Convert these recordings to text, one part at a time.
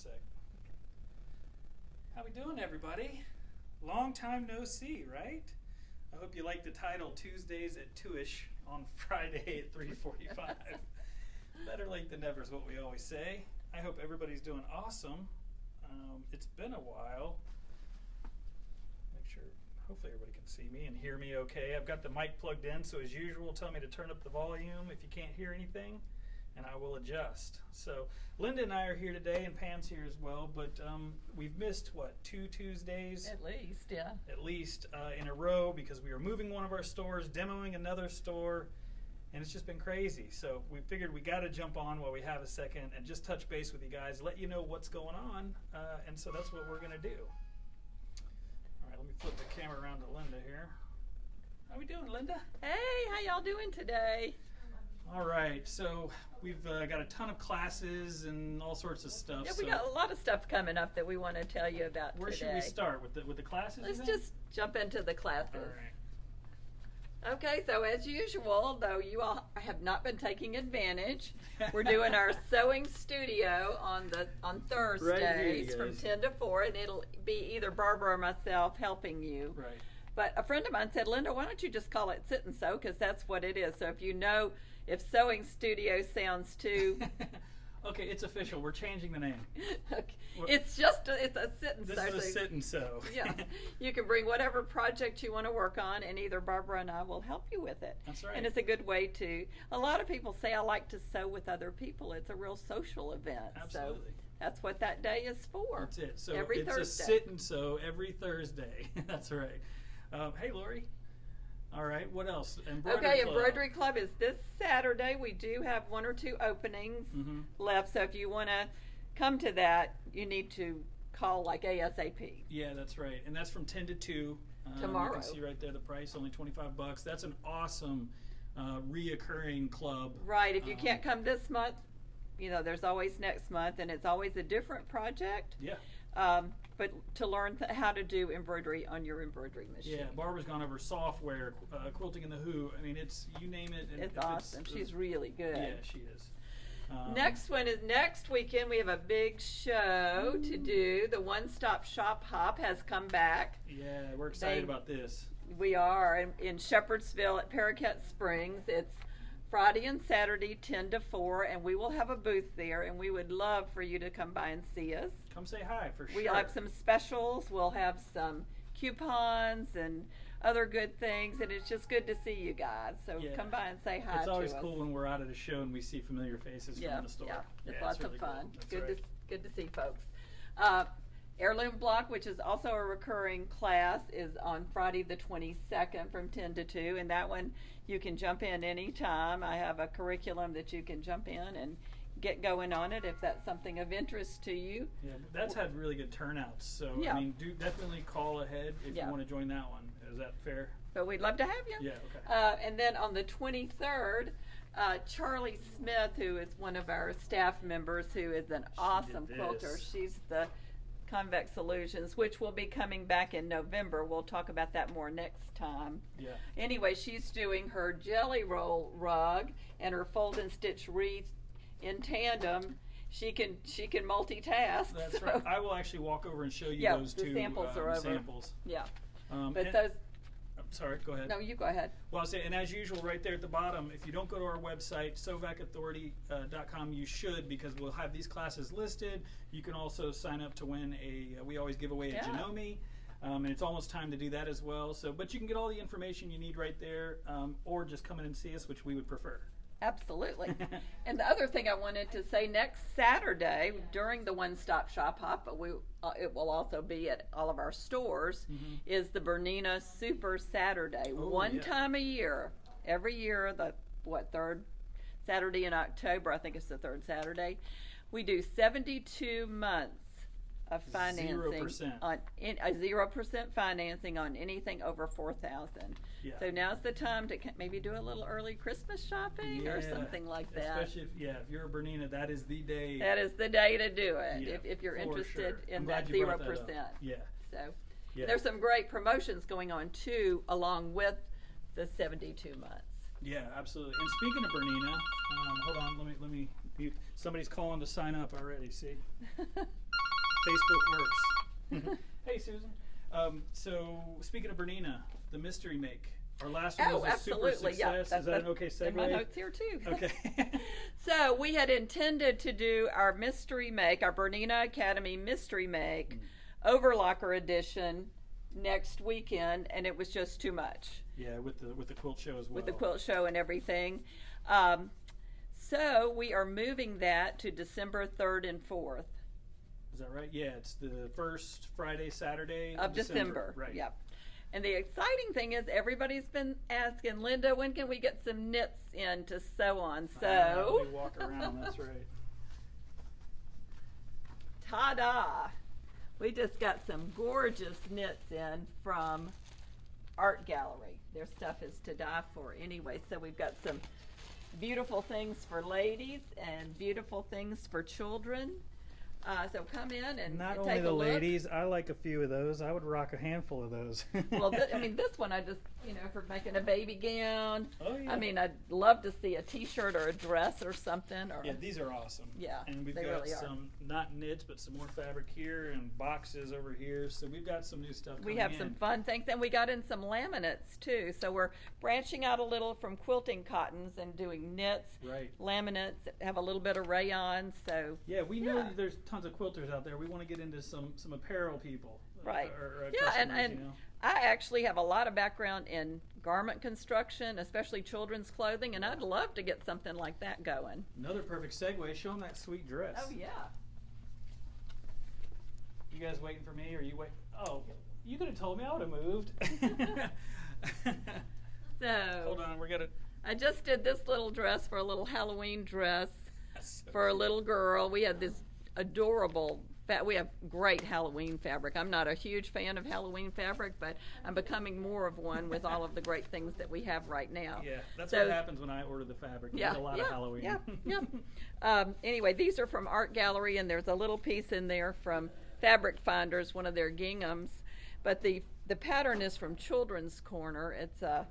sec. How we doing, everybody? Long time no see, right? I hope you like the title, Tuesdays at 2-ish on Friday at 3:45. Better late than never is what we always say. I hope everybody's doing awesome. It's been a while. Make sure, hopefully everybody can see me and hear me okay. I've got the mic plugged in, so as usual, tell me to turn up the volume if you can't hear anything, and I will adjust. So Linda and I are here today, and Pam's here as well, but we've missed, what, 2 Tuesdays? At least, yeah. At least in a row, because we were moving one of our stores, demoing another store, and it's just been crazy. So we figured we got to jump on while we have a second and just touch base with you guys, let you know what's going on, and so that's what we're going to do. All right, let me flip the camera around to Linda here. How we doing, Linda? Hey, how y'all doing today? All right, so we've got a ton of classes and all sorts of stuff. Yeah, we got a lot of stuff coming up that we want to tell you about Where today. should we start? With the classes? Let's just jump into the classes. All right. Okay, so as usual, though you all have not been taking advantage, we're doing our sewing studio on Thursdays from 10 to 4, and it'll be either Barbara or myself helping you. Right. But a friend of mine said, Linda, why don't you just call it Sit and Sew, because that's what it is. So if you know, if sewing studio sounds too... Okay, it's official. We're changing the name. Okay. It's a sit and sew. This is a sit and sew. Yeah. You can bring whatever project you want to work on, and either Barbara and I will help you with it. That's right. And it's a good way to, a lot of people say, I like to sew with other people. It's a real social event. Absolutely. So that's what that day is for. That's it. So every it's Thursday. A sit and sew every Thursday. That's right. Hey, Lori. All right, what else? Embroidery Club. Embroidery Club is this Saturday. We do have 1 or 2 openings left, so if you want to come to that, you need to call like ASAP. Yeah, that's right, and that's from 10 to 2. Tomorrow. You can see right there the price, only $25. That's an awesome reoccurring club. Right, if you can't come this month, you know, there's always next month, and it's always a different project. Yeah. But to learn how to do embroidery on your embroidery machine. Yeah, Barbara's gone over software, quilting in the Who. I mean, it's, you name it. And it's awesome. She's really good. Yeah, she is. Next one is next weekend. We have a big show to do. The One Stop Shop Hop has come back. Yeah, we're excited about this. We are in Shepherdsville at Paraquet Springs. It's Friday and Saturday, 10 to 4, and we will have a booth there, and we would love for you to come by and see us. Come say hi, for sure. We'll have some specials. We'll have some coupons and other good things, and it's just good to see you guys. So come by and say hi to us. It's always cool when we're out at a show and we see familiar faces from the store. Yeah, it's lots really of fun. Cool. Good to see folks. Heirloom Block, which is also a recurring class, is on Friday the 22nd from 10 to 2, and that one you can jump in anytime. I have a curriculum that you can jump in and get going on it if that's something of interest to you. Yeah, that's had really good turnouts, so I mean, do definitely call ahead if you want to join that one. Is that fair? But we'd love to have you. Yeah, okay. And then on the 23rd, Charlie Smith, who is one of our staff members, who is an awesome quilter. She's the Convex Solutions, which will be coming back in November. We'll talk about that more next time. Yeah. Anyway, she's doing her jelly roll rug and her fold and stitch wreath in tandem. She can multitask. That's right. I will actually walk over and show you those two samples are over. samples. Yeah. But those. I'm sorry, go ahead. No, you go ahead. Well, I'll say, and as usual, right there at the bottom, if you don't go to our website, sewvacauthority.com, you should, because we'll have these classes listed. You can also sign up to win we always give away a Janome, and it's almost time to do that as well. So, but you can get all the information you need right there, or just come in and see us, which we would prefer. Absolutely. And the other thing I wanted to say, next Saturday during the One Stop Shop Hop, it will also be at all of our stores, is the Bernina Super Saturday. One time a year, every year, third Saturday in October, I think it's the third Saturday, we do 72 months of financing 0%. on 0% financing on anything over $4,000. Yeah. So now's the time to maybe do a little early Christmas shopping or something like that. Especially if you're a Bernina, that is the day. That is the day to do it if you're interested in that 0%. Yeah. So there's some great promotions going on too, along with the 72 months. Yeah, absolutely. And speaking of Bernina, hold on, let me. Somebody's calling to sign up already. See. Facebook works. Hey, Susan. So, speaking of Bernina, the mystery make. Our last one was a super success. Yeah, Is that an okay segue? In my notes here, too. Okay. So, we had intended to do our mystery make, our Bernina Academy mystery make, overlocker edition next weekend, and it was just too much. Yeah, with the quilt show as well. With the quilt show and everything. So, we are moving that to December 3rd and 4th. Is that right? Yeah, it's the first Friday, Saturday of December. Right. Yep. And the exciting thing is everybody's been asking, Linda, when can we get some knits in to sew on? So we walk around, that's right. Ta-da! We just got some gorgeous knits in from Art Gallery. Their stuff is to die for anyway. So we've got some beautiful things for ladies and beautiful things for children. So come in and Not take only a the look. ladies, I like a few of those. I would rock a handful of those. Well, this one I just, for making a baby gown. Oh, yeah. I mean, I'd love to see a T-shirt or a dress or something. Or, yeah, these are awesome. Yeah, and we've they got really are. some, not knits, but some more fabric here and boxes over here. So we've got some new stuff coming We have in. some fun things, and we got in some laminates too. So we're branching out a little from quilting cottons and doing knits, Right. laminates, have a little bit of rayon. So Yeah, we know that there's tons of quilters out there. We want to get into some apparel people. Right. Or Yeah, customers, and I actually have a lot of background in garment construction, especially children's clothing, and I'd love to get something like that going. Another perfect segue. Show them that sweet dress. Oh yeah. You guys waiting for me, or you wait? Oh, you could have told me. I would have moved. So Hold on, we're gonna. I just did this little dress for a little Halloween dress So for a cute. little girl. We had this adorable. We have great Halloween fabric. I'm not a huge fan of Halloween fabric, but I'm becoming more of one with all of the great things that we have right now. Yeah, that's So- what happens when I order the fabric. You get a lot of Halloween. Yeah. Anyway, these are from Art Gallery, and there's a little piece in there from Fabric Finders, one of their ginghams. But the pattern is from Children's Corner. It's a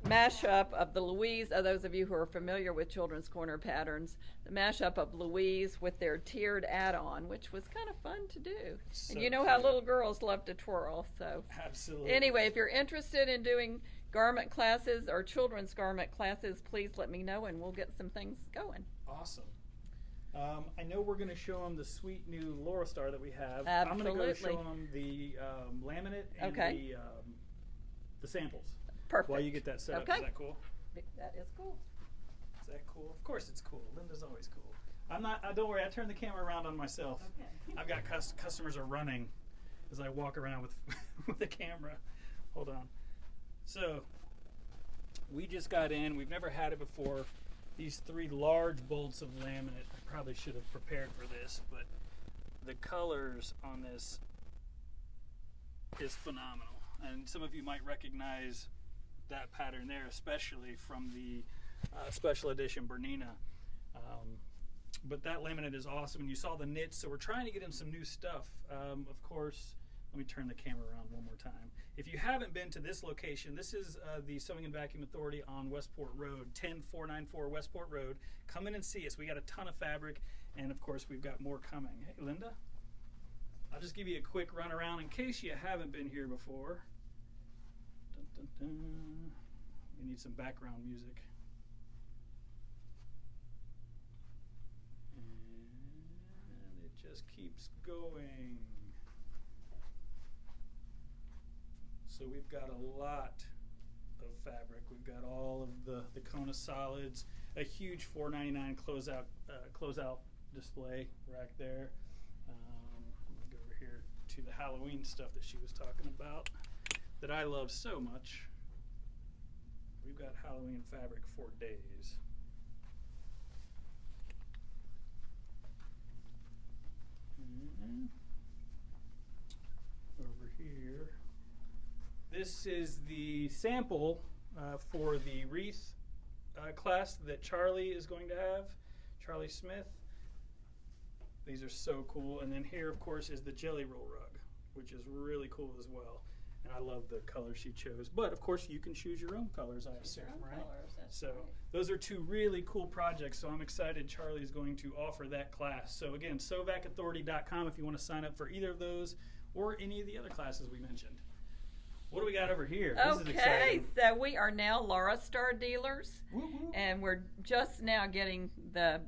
mashup of the Louise, those of you who are familiar with Children's Corner patterns, the mashup of Louise with their tiered add-on, which was kind of fun to do. So And you know how cute. little girls love to twirl, so. Absolutely. Anyway, if you're interested in doing garment classes or children's garment classes, please let me know and we'll get some things going. Awesome. I know we're going to show them the sweet new Laura Star that we have. Absolutely. I'm going to go show them the laminate and the samples. Perfect. While you get that set up. Okay. Is that cool? That is cool. Is that cool? Of course it's cool. Linda's always cool. I'm not. Don't worry. I turned the camera around on myself. Okay. I've got customers are running as I walk around with with the camera. Hold on. So we just got in. We've never had it before. These 3 large bolts of laminate. I probably should have prepared for this, but the colors on this is phenomenal. And some of you might recognize that pattern there, especially from the special edition Bernina. But that laminate is awesome, and you saw the knits, so we're trying to get in some new stuff. Of course, let me turn the camera around one more time. If you haven't been to this location, this is the Sewing and Vacuum Authority on Westport Road, 10494 Westport Road. Come in and see us. We got a ton of fabric, and of course, we've got more coming. Hey, Linda, I'll just give you a quick run around in case you haven't been here before. Dun, dun, dun. We need some background music. And it just keeps going. So we've got a lot of fabric. We've got all of the Kona solids, a huge $4.99 closeout display rack there. I'm gonna go over here to the Halloween stuff that she was talking about that I love so much. We've got Halloween fabric for days. And over here, this is the sample for the wreath class that Charlie is going to have, Charlie Smith. These are so cool. And then here, of course, is the jelly roll rug, which is really cool as well. and I love the color she chose. But of course, you can choose your own colors, I assume, right? So those are two really cool projects. So I'm excited Charlie's going to offer that class. So again, sovacauthority.com if you want to sign up for either of those or any of the other classes we mentioned. What do we got over here? This is exciting. So we are now Laura Star dealers, Woo-woo. and we're just now getting the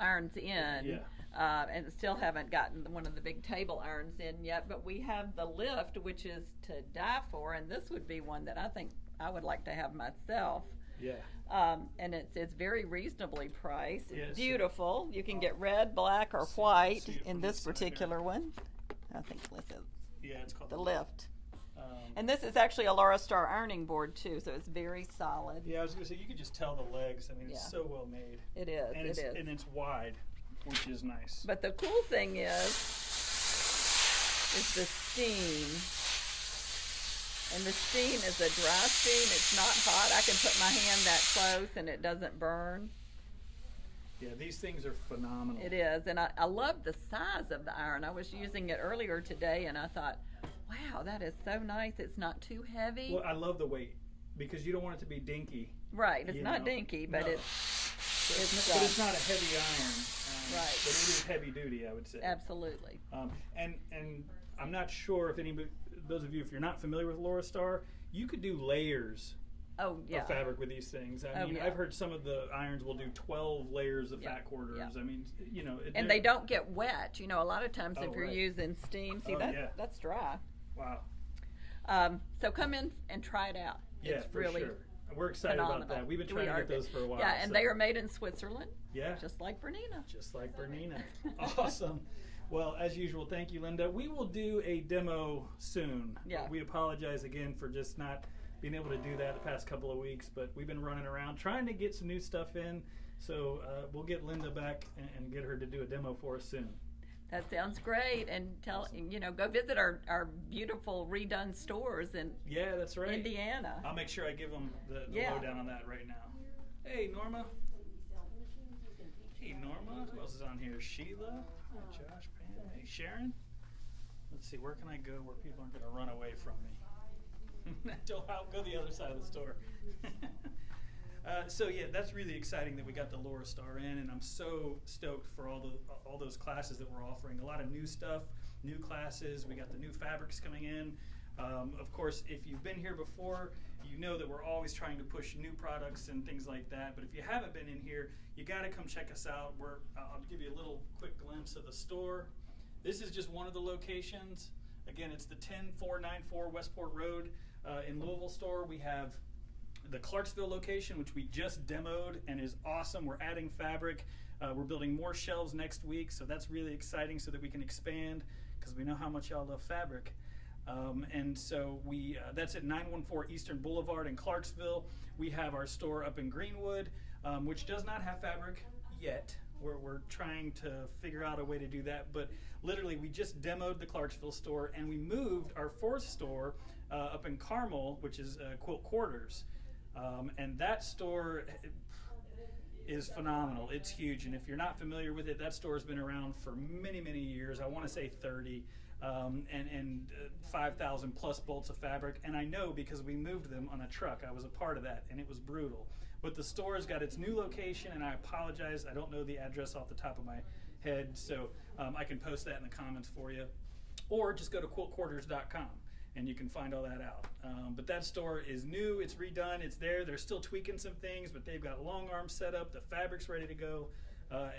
irons in. Yeah. And still haven't gotten one of the big table irons in yet, but we have the lift, which is to die for, and this would be one that I think I would like to have myself. Yeah. And it's very reasonably priced. It's Yes. beautiful. You can get red, black, or white see it in from this this side particular one. I think this is Yeah, it's called the lift. Um, And this is actually a Laura Star ironing board too, so it's very solid. yeah, I was going to say, you could just tell the legs. I mean, it's Yeah. so well made. It is. And it is. And it's wide, which is nice. But the cool thing is the steam. And the steam is a dry steam. It's not hot. I can put my hand that close and it doesn't burn. Yeah, these things are phenomenal. It is. And I love the size of the iron. I was using it earlier today and I thought, wow, that is so nice. It's not too heavy. Well, I love the weight because you don't want it to be dinky. Right. It's you not know. dinky, but No. But it's not a heavy iron. Right. But it is heavy duty, I would say. Absolutely. And I'm not sure if anybody, those of you, if you're not familiar with Laura Star, you could do layers Oh, yeah. of fabric with these things. I mean, yeah. I've heard some of the irons will do 12 layers of Yeah, fat quarters. yeah. I mean, you know. And they don't get wet. You know, a lot of times if Oh, you're right. using steam, see, Oh, yeah. that's dry. Wow. So come in and try it out. Yeah, It's for really sure. We're excited phenomenal. about that. We've been trying to get those for a while. Yeah, and so. they are made in Switzerland, Yeah. just like Bernina. Just like Bernina. Awesome. Well, as usual, thank you, Linda. We will do a demo soon. Yeah. We apologize again for just not being able to do that the past couple of weeks, but we've been running around trying to get some new stuff in. So we'll get Linda back and get her to do a demo for us soon. That sounds great. And go visit our beautiful redone stores in Yeah, that's right. Indiana. I'll make sure I give them the Yeah. lowdown on that right now. Hey, Norma. Hey, Norma. Who else is on here? Sheila. Hi, Josh. Pam. Hey, Sharon. Let's see. Where can I go where people aren't going to run away from me? I'll go the other side of the store. So yeah, that's really exciting that we got the Laura Star in, and I'm so stoked for all those classes that we're offering. A lot of new stuff, new classes. We got the new fabrics coming in. Of course, if you've been here before, you know that we're always trying to push new products and things like that. But if you haven't been in here, you got to come check us out. I'll give you a little quick glimpse of the store. This is just one of the locations. Again, it's the 10494 Westport Road in Louisville store. We have the Clarksville location, which we just demoed and is awesome. We're adding fabric. We're building more shelves next week, so that's really exciting so that we can expand because we know how much y'all love fabric. And so that's at 914 Eastern Boulevard in Clarksville. We have our store up in Greenwood, which does not have fabric yet. We're trying to figure out a way to do that, but literally we just demoed the Clarksville store and we moved our fourth store up in Carmel, which is Quilt Quarters. And that store is phenomenal. It's huge, and if you're not familiar with it, that store has been around for many, many years. I want to say 30, and 5,000 plus bolts of fabric. And I know because we moved them on a truck. I was a part of that, and it was brutal. But the store has got its new location, and I apologize. I don't know the address off the top of my head, so I can post that in the comments for you. Or just go to quiltquarters.com. and you can find all that out. But that store is new, it's redone, it's there. They're still tweaking some things, but they've got long arms set up, the fabric's ready to go,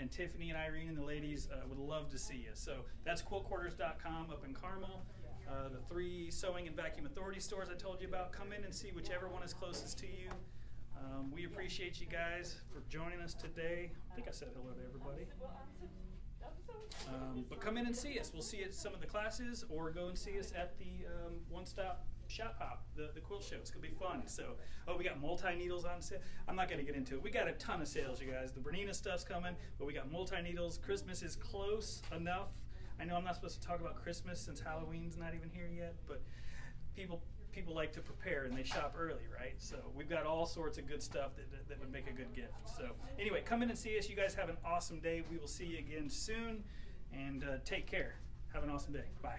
and Tiffany and Irene and the ladies would love to see you. So that's quiltquarters.com up in Carmel. The 3 Sewing and Vacuum Authority stores I told you about. Come in and see whichever one is closest to you. We appreciate you guys for joining us today. I think I said hello to everybody. But come in and see us. We'll see you at some of the classes, or go and see us at the one-stop shop hop, the quilt show. It's going to be fun. So, we got multi-needles on sale. I'm not going to get into it. We got a ton of sales, you guys. The Bernina stuff's coming, but we got multi-needles. Christmas is close enough. I know I'm not supposed to talk about Christmas since Halloween's not even here yet, but people like to prepare and they shop early, right? So we've got all sorts of good stuff that would make a good gift. So anyway, come in and see us. You guys have an awesome day. We will see you again soon, and take care. Have an awesome day. Bye.